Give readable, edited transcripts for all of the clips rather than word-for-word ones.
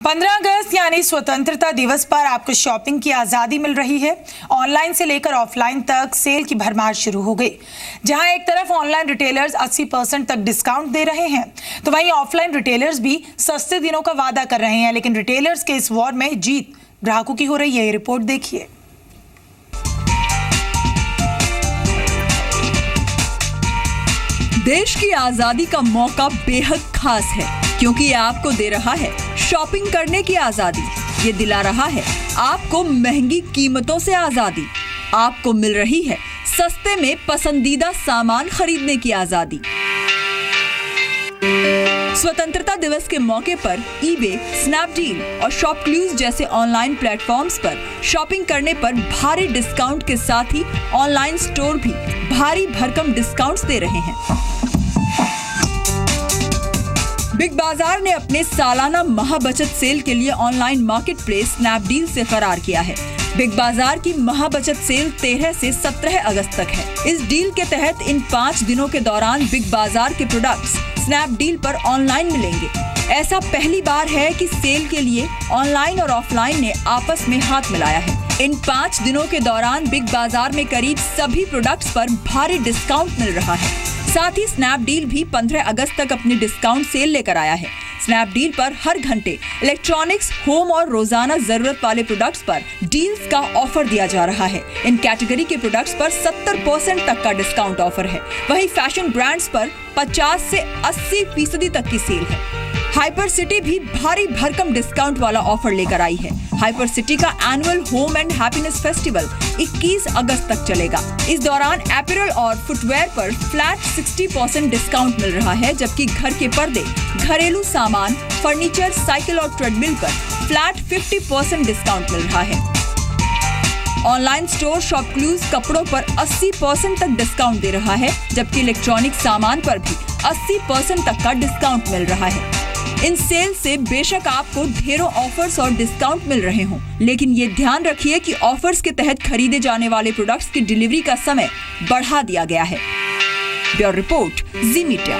15 अगस्त यानी स्वतंत्रता दिवस पर आपको शॉपिंग की आजादी मिल रही है। ऑनलाइन से लेकर ऑफलाइन तक सेल की भरमार शुरू हो गई। जहां एक तरफ ऑनलाइन रिटेलर्स 80% तक डिस्काउंट दे रहे हैं, तो वहीं ऑफलाइन रिटेलर्स भी सस्ते दिनों का वादा कर रहे हैं। लेकिन रिटेलर्स के इस वॉर में जीत ग्राहकों की हो रही है। ये रिपोर्ट देखिए। देश की आजादी का मौका बेहद खास है, क्योंकि ये आपको दे रहा है शॉपिंग करने की आजादी। ये दिला रहा है आपको महंगी कीमतों से आजादी। आपको मिल रही है सस्ते में पसंदीदा सामान खरीदने की आजादी। स्वतंत्रता दिवस के मौके पर ईबे, स्नैपडील और शॉपक्लूज जैसे ऑनलाइन प्लेटफॉर्म्स पर शॉपिंग करने पर भारी डिस्काउंट के साथ ही ऑनलाइन स्टोर भी भारी भरकम डिस्काउंट्स दे रहे हैं। बिग बाजार ने अपने सालाना महाबचत सेल के लिए ऑनलाइन मार्केट प्लेस स्नैपडील से करार किया है। बिग बाजार की महाबचत सेल 13 से 17 अगस्त तक है। इस डील के तहत इन 5 दिनों के दौरान बिग बाजार के प्रोडक्ट्स स्नैपडील पर ऑनलाइन मिलेंगे। ऐसा पहली बार है कि सेल के लिए ऑनलाइन और ऑफलाइन ने आपस में हाथ मिलाया है। इन 5 दिनों के दौरान बिग बाजार में करीब सभी प्रोडक्ट्स पर भारी डिस्काउंट मिल रहा है। साथ ही स्नैपडील भी 15 अगस्त तक अपनी डिस्काउंट सेल लेकर आया है। स्नैपडील पर हर घंटे इलेक्ट्रॉनिक्स, होम और रोजाना जरूरत वाले प्रोडक्ट्स पर डील्स का ऑफर दिया जा रहा है। इन कैटेगरी के प्रोडक्ट्स पर 70% तक का डिस्काउंट ऑफर है। वहीं फैशन ब्रांड्स पर 50 से 80% तक की सेल है। हाइपर सिटी भी भारी भरकम डिस्काउंट वाला ऑफर लेकर आई है। हाइपर सिटी का annual home and happiness festival 21 अगस्त तक चलेगा। इस दौरान एपरल और फुटवेयर पर फ्लैट 60% डिस्काउंट मिल रहा है, जबकि घर के पर्दे, घरेलू सामान, फर्नीचर, साइकिल और ट्रेडमिल पर फ्लैट 50% डिस्काउंट मिल रहा है। ऑनलाइन स्टोर शॉपक्लूज कपड़ों पर 80% तक डिस्काउंट दे रहा है, जबकि इलेक्ट्रॉनिक सामान पर भी 80% तक का डिस्काउंट मिल रहा है। इन सेल से बेशक आपको ढेरों ऑफर्स और डिस्काउंट मिल रहे हों, लेकिन ये ध्यान रखिए कि ऑफर्स के तहत खरीदे जाने वाले प्रोडक्ट्स की डिलीवरी का समय बढ़ा दिया गया है। ब्यूरो रिपोर्ट, जी मीडिया।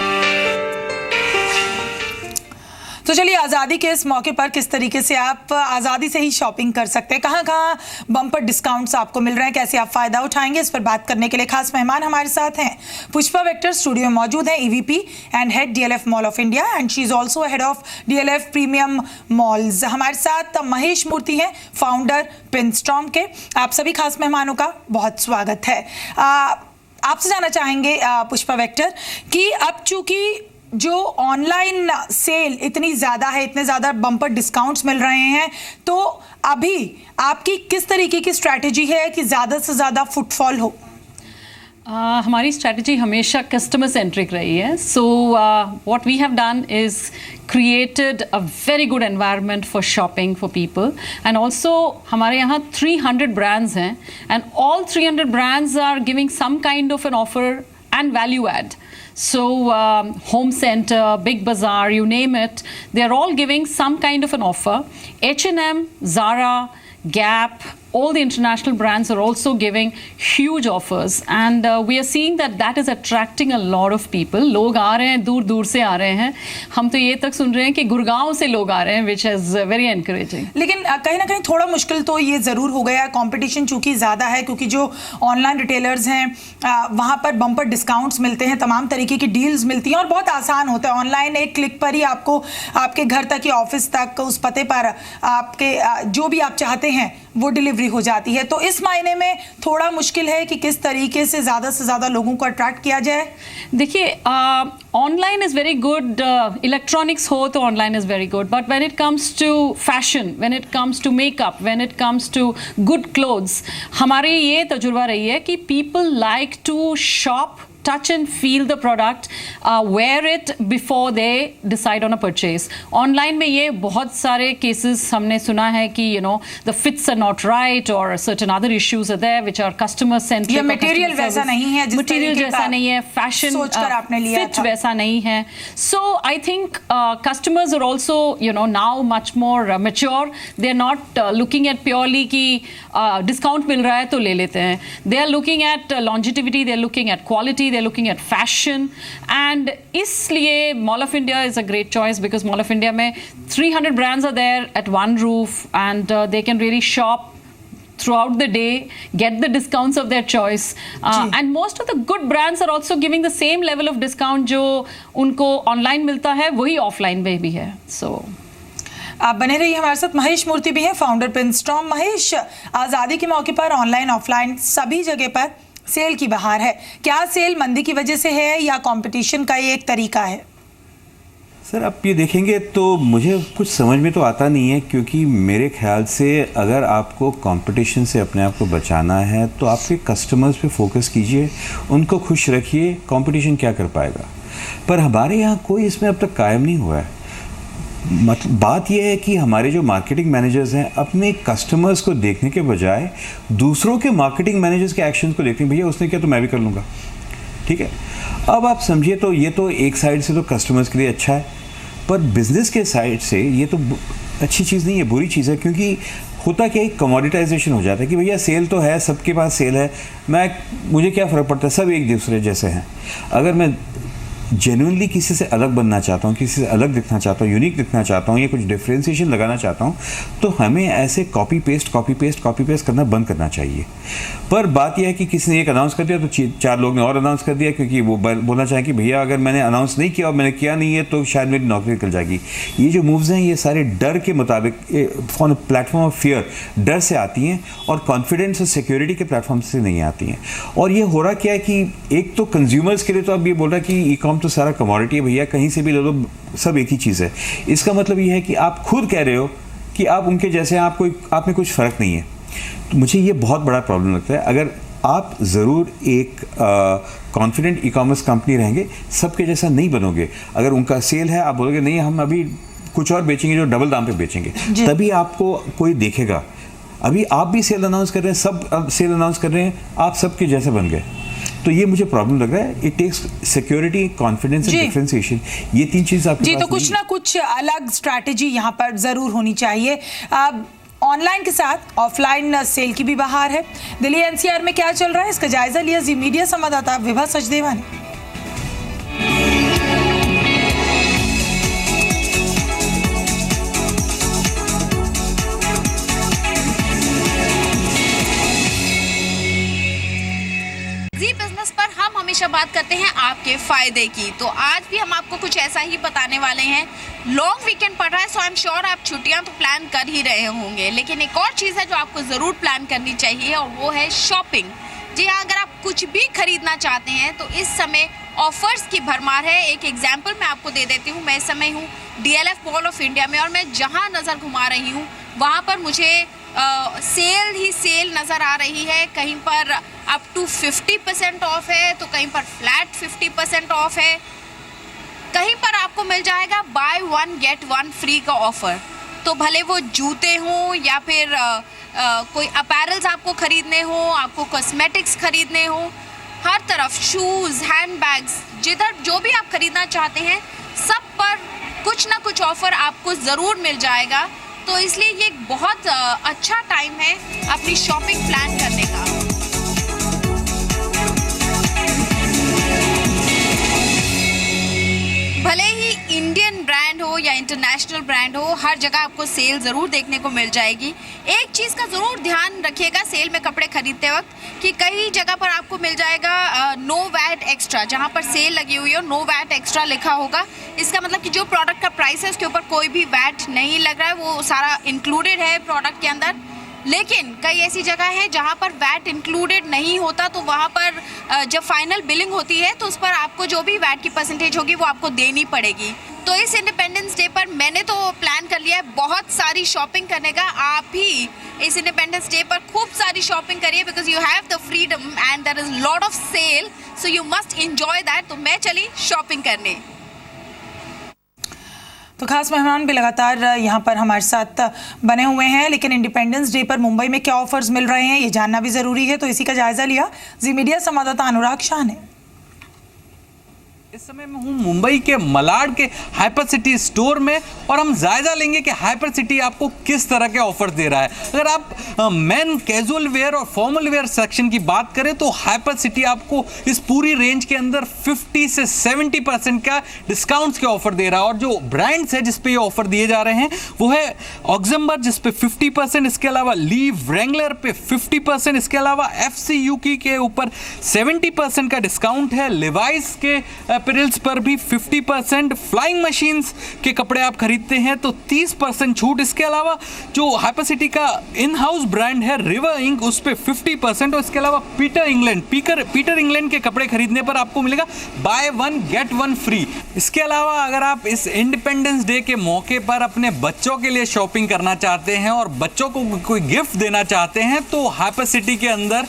तो चलिए, आज़ादी के इस मौके पर किस तरीके से आप आज़ादी से ही शॉपिंग कर सकते हैं, कहाँ बम्पर डिस्काउंट्स आपको मिल रहे हैं, कैसे आप फायदा उठाएंगे, इस पर बात करने के लिए खास मेहमान हमारे साथ हैं। पुष्पा वेक्टर स्टूडियो में मौजूद है, EVP and head DLF mall of India, and she is also head of DLF premium malls. हमारे साथ महेश मूर्ति हैं, फाउंडर पिनस्टॉर्म के। आप सभी खास मेहमानों का बहुत स्वागत है। आपसे जानना चाहेंगे पुष्पा वेक्टर कि अब चूंकि जो ऑनलाइन सेल इतनी ज़्यादा है, इतने ज़्यादा बम्पर डिस्काउंट्स मिल रहे हैं, तो अभी आपकी किस तरीके की स्ट्रैटेजी है कि ज़्यादा से ज़्यादा फुटफॉल हो? हमारी स्ट्रैटेजी हमेशा कस्टमर सेंट्रिक रही है। So what we have done is created a very good environment for shopping for people, and also हमारे यहाँ 300 brands हैं, and all 300 brands are giving some kind of an offer and value add. So Home Center, Big Bazaar, you name it, they are all giving some kind of an offer. H&M, Zara, Gap, all the international brands are also giving huge offers, and we are seeing that is attracting a lot of people. लोग आ रहे हैं, दूर दूर से आ रहे हैं। हम तो ये तक सुन रहे हैं कि गुड़गांव से लोग आ रहे हैं, which is very encouraging. लेकिन कहीं ना कहीं थोड़ा मुश्किल तो ये ज़रूर हो गया, कंपटीशन चूंकि ज़्यादा है, क्योंकि जो ऑनलाइन रिटेलर्स हैं वहाँ पर बम्पर डिस्काउंट्स मिलते हैं, तमाम तरीके की डील्स मिलती हैं और बहुत आसान होता है। ऑनलाइन एक क्लिक पर ही आपको आपके घर तक या ऑफिस तक उस पते पर आपके जो भी आप चाहते हैं वो डिलीवरी हो जाती है। तो इस मायने में थोड़ा मुश्किल है कि किस तरीके से ज़्यादा लोगों को अट्रैक्ट किया जाए। देखिए, online is very good, electronics हो तो online is very good, but when it comes to fashion, when it comes to makeup, when it comes to good clothes, हमारी ये तजुर्बा रही है कि people like to shop, touch and feel the product, wear it before they decide on a purchase. Online में ये बहुत सारे cases हमने सुना है कि the fits are not right or certain other issues are there which are customer centric. ये material वैसा नहीं है, मटेरियल जैसा नहीं है, फैशन सोचकर आपने लिया फिट वैसा नहीं है. So I think customers are also now much more mature. They are not looking at purely कि discount मिल रहा है तो ले लेते हैं. They are looking at longevity, they are looking at quality, they're looking at fashion, and इसलिए Mall of India is a great choice because Mall of India में 300 brands are there at one roof, and they can really shop throughout the day, get the discounts of their choice, and most of the good brands are also giving the same level of discount जो उनको online मिलता है वही offline में भी है. So आप बने रहिए हमारे साथ. महेश मूर्ति भी हैं, फाउंडर पिनस्टॉर्म. महेश, आज़ादी के मौके पर ऑनलाइन ऑफलाइन सभी जगह पर सेल की बहार है. क्या सेल मंदी की वजह से है या कंपटीशन का ये एक तरीका है? सर, आप ये देखेंगे तो मुझे कुछ समझ में तो आता नहीं है, क्योंकि मेरे ख्याल से अगर आपको कंपटीशन से अपने आप को बचाना है तो आपके कस्टमर्स पे फोकस कीजिए, उनको खुश रखिए. कंपटीशन क्या कर पाएगा? पर हमारे यहाँ कोई इसमें अब तक कायम नहीं हुआ है. मतलब बात यह है कि हमारे जो मार्केटिंग मैनेजर्स हैं अपने कस्टमर्स को देखने के बजाय दूसरों के मार्केटिंग मैनेजर्स के एक्शंस को देखते हैं. भैया उसने किया तो मैं भी कर लूँगा. ठीक है, अब आप समझिए तो ये तो एक साइड से तो कस्टमर्स के लिए अच्छा है, पर बिजनेस के साइड से ये तो अच्छी चीज़ नहीं है, बुरी चीज़ है. क्योंकि होता क्या है, कमोडिटाइजेशन हो जाता है कि भैया सेल तो है, सबके पास सेल है, मुझे क्या फ़र्क पड़ता है, सब एक दूसरे जैसे हैं. अगर मैं जेन्युइनली किसी से अलग बनना चाहता हूँ, किसी से अलग दिखना चाहता हूँ, यूनिक दिखना चाहता हूँ, या कुछ डिफ्रेंशिएशन लगाना चाहता हूँ, तो हमें ऐसे कॉपी पेस्ट करना बंद करना चाहिए. पर बात यह है कि किसी ने एक अनाउंस कर दिया तो 4 लोग ने और अनाउंस कर दिया, क्योंकि वो बोलना चाहें कि भैया अगर मैंने अनाउंस नहीं किया और मैंने किया नहीं है तो शायद मेरी नौकरी निकल जाएगी. ये जो मूव्स हैं ये सारे डर के मुताबिक, ऑन प्लेटफॉर्म ऑफ फियर, डर से आती हैं और कॉन्फिडेंस और सिक्योरिटी के प्लेटफॉर्म से नहीं आती हैं. और ये हो रहा क्या है कि एक तो कंज्यूमर्स के लिए तो अब ये बोल रहा है कि ई कॉम तो सारा कमोडिटी है भैया, कहीं से भी ले लो, सब एक ही चीज़ है. इसका मतलब ये है कि आप खुद कह रहे हो कि आप उनके जैसे हैं, आप में कुछ फ़र्क नहीं है. तो मुझे ये बहुत बड़ा प्रॉब्लम लगता है. अगर आप ज़रूर एक कॉन्फिडेंट ई कॉमर्स कंपनी रहेंगे, सबके जैसा नहीं बनोगे. अगर उनका सेल है, आप बोलोगे नहीं हम अभी कुछ और बेचेंगे जो डबल दाम पे बेचेंगे, तभी आपको कोई देखेगा. अभी आप भी सेल अनाउंस कर रहे हैं, सब अब सेल अनाउंस कर रहे हैं, आप सबके जैसे बन गए. तो ये मुझे प्रॉब्लम लग रहा है. It takes security, confidence and differentiation. ये 3 चीज़ आपके जी, पास तो कुछ ना कुछ अलग स्ट्रैटेजी यहाँ पर ज़रूर होनी चाहिए. ऑनलाइन के साथ ऑफलाइन सेल की भी बहार है. दिल्ली एनसीआर में क्या चल रहा है, इसका जायजा लिया जी मीडिया संवाददाता विभा सचदेवा ने. पर हम हमेशा बात करते हैं आपके फायदे की, तो आज भी हम आपको कुछ ऐसा ही बताने वाले हैं. लॉन्ग वीकेंड पड़ रहा है, सो आई एम श्योर आप छुट्टियां तो प्लान कर ही रहे होंगे, लेकिन एक और चीज़ है जो आपको ज़रूर प्लान करनी चाहिए और वो है शॉपिंग. जी हाँ, अगर आप कुछ भी खरीदना चाहते हैं तो इस समय ऑफर्स की भरमार है. एक एग्जाम्पल मैं आपको दे देती हूँ. मैं इस समय हूँ DLF मॉल ऑफ इंडिया में और मैं जहाँ नज़र घुमा रही हूँ वहाँ पर मुझे सेल ही सेल नज़र आ रही है. कहीं पर अप टू 50% ऑफ है, तो कहीं पर फ्लैट 50% ऑफ है, कहीं पर आपको मिल जाएगा बाय 1 गेट 1 फ्री का ऑफर. तो भले वो जूते हों या फिर कोई अपैरल्स आपको खरीदने हो, आपको कॉस्मेटिक्स खरीदने हो, हर तरफ शूज़, हैंडबैग्स, जिधर जो भी आप खरीदना चाहते हैं सब पर कुछ ना कुछ ऑफर आपको ज़रूर मिल जाएगा. तो इसलिए ये एक बहुत अच्छा टाइम है अपनी शॉपिंग प्लान करने का. भले ही इंडियन ब्रांड हो या इंटरनेशनल ब्रांड हो, हर जगह आपको सेल ज़रूर देखने को मिल जाएगी. एक चीज़ का ज़रूर ध्यान रखिएगा सेल में कपड़े खरीदते वक्त कि कई जगह पर आपको मिल जाएगा नो वैट एक्स्ट्रा. जहाँ पर सेल लगी हुई हो नो वैट एक्स्ट्रा लिखा होगा, इसका मतलब कि जो प्रोडक्ट का प्राइस है उसके ऊपर कोई भी वैट नहीं लग रहा है, वो सारा इंक्लूडेड है प्रोडक्ट के अंदर. लेकिन कई ऐसी जगह है जहाँ पर वैट इंक्लूडेड नहीं होता, तो वहाँ पर जब फाइनल बिलिंग होती है तो उस पर आपको जो भी वैट की परसेंटेज होगी वो आपको देनी पड़ेगी. तो इस इंडिपेंडेंस डे पर मैंने तो प्लान कर लिया है बहुत सारी शॉपिंग करने का. आप भी इस इंडिपेंडेंस डे पर खूब सारी शॉपिंग करिए, because you have the freedom and there is lot of sale, so you must enjoy that. तो मैं चली शॉपिंग करने. तो खास मेहमान भी लगातार यहाँ पर हमारे साथ बने हुए हैं, लेकिन इंडिपेंडेंस डे पर मुंबई में क्या ऑफर्स मिल रहे हैं ये जानना भी ज़रूरी है. तो इसी का जायजा लिया जी मीडिया संवाददाता अनुराग शाह ने. इस समय मैं हूँ मुंबई के मलाड के हाइपर सिटी स्टोर में और हम जायजा लेंगे कि हाइपर सिटी आपको किस तरह के ऑफर दे रहा है। अगर आप मेन कैजुअल वेयर और फॉर्मल वेयर सेक्शन की बात करें तो हाइपर सिटी आपको इस पूरी रेंज के अंदर 50 से 70% का डिस्काउंट्स के ऑफर दे रहा है। और जो ब्रांड्स है जिस पे ये ऑफर दिए जा रहे हैं वो है ऑक्सम्बर जिस पे 50%, इसके अलावा ली व्रैंगलर पे 50%, इसके अलावा FC यूकी के ऊपर 70% का डिस्काउंट है। लिवाइस के अपैरल्स पर भी 50%, फ्लाइंग मशीन्स के कपड़े आप खरीदते हैं तो 30% छूट। इसके अलावा जो हाइपर सिटी का इन हाउस ब्रांड है रिवर इंक उस पे 50%, और इसके अलावा पीटर इंग्लैंड के कपड़े खरीदने पर आपको मिलेगा बाय 1 गेट 1 फ्री। इसके अलावा अगर आप इस इंडिपेंडेंस डे के मौके पर अपने बच्चों के लिए शॉपिंग करना चाहते हैं और बच्चों को कोई गिफ्ट देना चाहते हैं तो हाइपर सिटी के अंदर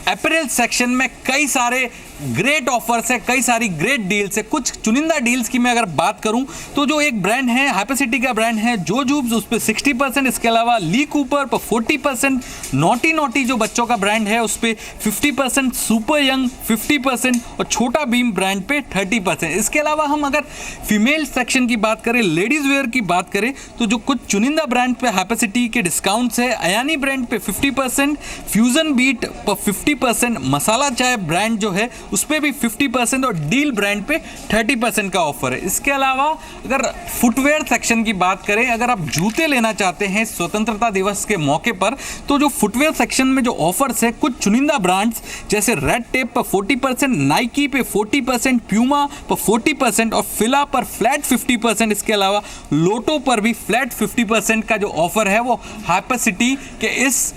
अपैरल सेक्शन में कई सारे ग्रेट ऑफर्स है, कई सारी ग्रेट डील्स है। कुछ चुनिंदा डील्स की मैं अगर बात करूं तो जो एक ब्रांड है हाइपर सिटी का ब्रांड है जो जूब्स उस पर 60%, इसके अलावा ली कूपर पर 40%, नॉटी जो बच्चों का ब्रांड है उस पर 50%, सुपर यंग 50% और छोटा भीम ब्रांड पे 30%। इसके अलावा हम अगर फीमेल सेक्शन की बात करें, लेडीज वेयर की बात करें तो जो कुछ चुनिंदा ब्रांड पे हाइपर सिटी के डिस्काउंट्स है, अयानी ब्रांड पे 50%, फ्यूजन बीट पर 50%, मसाला चाय ब्रांड जो है उस पर भी 50% और डील ब्रांड पे 30% का ऑफर है। इसके अलावा अगर फुटवेयर सेक्शन की बात करें, अगर आप जूते लेना चाहते हैं स्वतंत्रता दिवस के मौके पर तो जो फुटवेयर सेक्शन में जो ऑफर्स है कुछ चुनिंदा ब्रांड्स जैसे रेड टेप पर 40%, नाइकी पे 40%, प्यूमा पर 40% और फिला पर फ्लैट 50%, इसके अलावा लोटो पर भी फ्लैट 50% का जो ऑफर है वो हाइपर सिटी के इस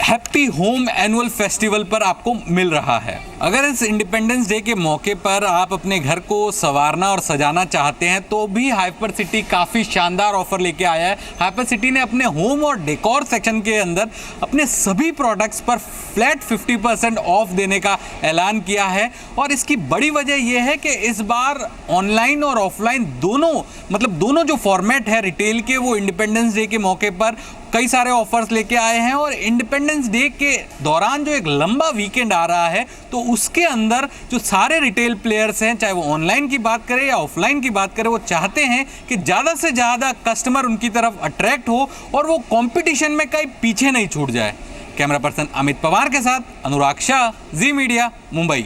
हैप्पी होम एनुअल फेस्टिवल पर आपको मिल रहा है। अगर इस इंडिपेंडेंस डे के मौके पर आप अपने घर को संवारना और सजाना चाहते हैं तो भी हाइपर सिटी काफ़ी शानदार ऑफर लेके आया है। हाइपर सिटी ने अपने होम और डेकोर सेक्शन के अंदर अपने सभी प्रोडक्ट्स पर फ्लैट 50% ऑफ देने का ऐलान किया है और इसकी बड़ी वजह यह है कि इस बार ऑनलाइन और ऑफलाइन दोनों जो फॉर्मेट है रिटेल के वो इंडिपेंडेंस डे के मौके पर कई सारे ऑफर्स लेके आए हैं। और इंडिपेंडेंस डे के दौरान जो एक लंबा वीकेंड आ रहा है तो उसके अंदर जो सारे रिटेल प्लेयर्स हैं, चाहे वो ऑनलाइन की बात करें या ऑफलाइन की बात करें, वो चाहते हैं कि ज़्यादा से ज़्यादा कस्टमर उनकी तरफ अट्रैक्ट हो और वो कंपटीशन में कहीं पीछे नहीं छूट जाए। कैमरा पर्सन अमित पवार के साथ अनुराग शाह, जी मीडिया, मुंबई।